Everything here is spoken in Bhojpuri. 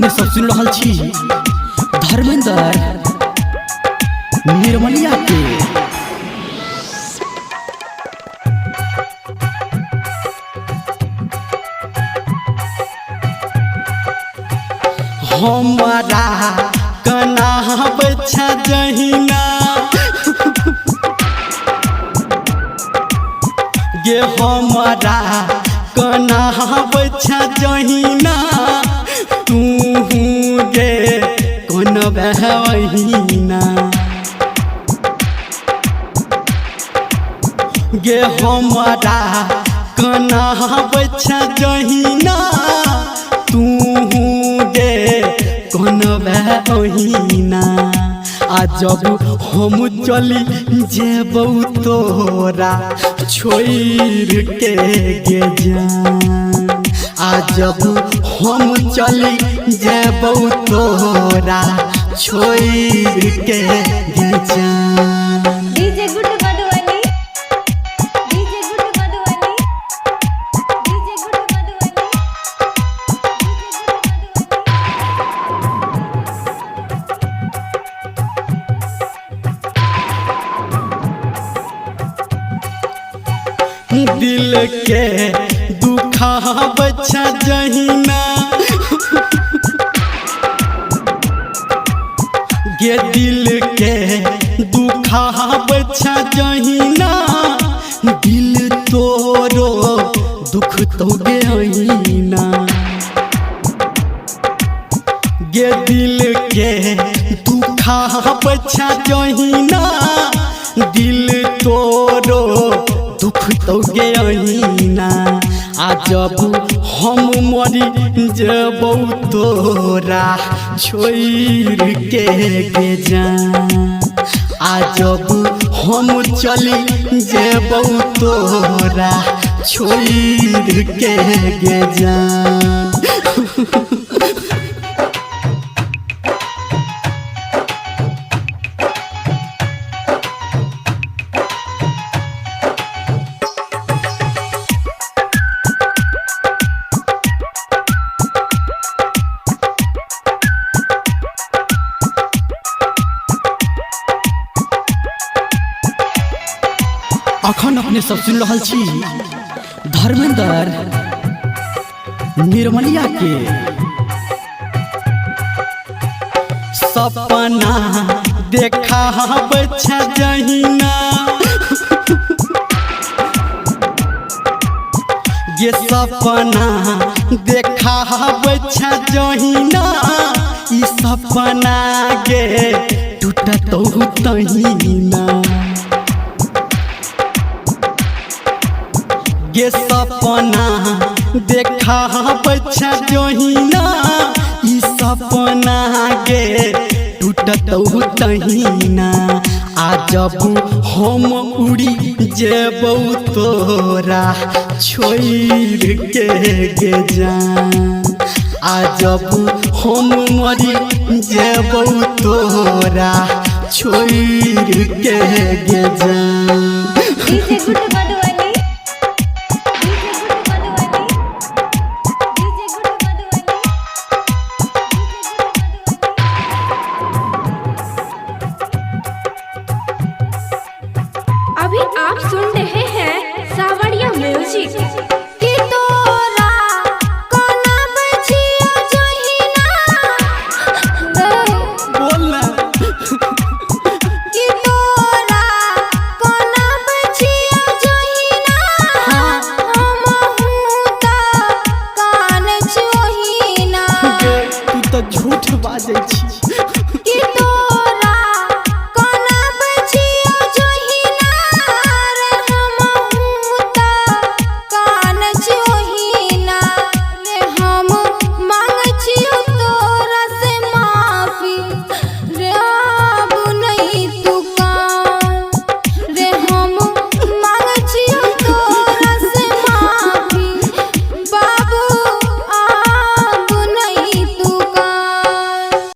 अपने सब सुन रहल छी धर्मेंद्र निर्मलिया के। हमारा कना बच्चा जहिना गे हमारा कना बच्चा जहिना तू गे कौन बहना गे हमारा कना बच्चा जहिना तू गे कौन बहना आ जब हम चली जेबौ तोरा छोड़ के गे जान आ जब हम चली जेबौ तोरा छोड़ के गे जान। DJ good Madhubani, DJ good Madhubani, DJ good Madhubani, दिल के दुखा बच्चा जहिना गे दिल के दुखा बच्चा जहिना दिल तोरो दुख तो गेना गे दिल के दुखा बच्चा जहिना दिल तोरो दुख तो गेना आ जब हम मरी जेबौ तोरा छोड़ के गे जान आ जब हम चली जेबौ तोरा छोड़ के गे जान। अखन अपने सब सुन रहल छी धर्मेंद्र निर्मलिया के। सपना देखा बच्चा जहिना ये सपना देखा बच्चा जहिना ई सपना गे टूटत तहिना ये सपना देखा बच्चा जहिना ई सपना गे टूटत तहिना आ जब हम उड़ी जेबौ तोरा छोड़ के गे जान आ जब हम मरी जेबौ तोरा छोड़ के गे जान। DJ good Madhubani, DJ good Madhubani, DJ good Madhubani, अभी आप सुन रहे हैं सावरिया म्यूजिक। कि तोरा कोना बचिया जहिना बोलना कि तोरा कोना बचिया जहिना हम त कान जोहिना तू तो झूठ बाजै छी।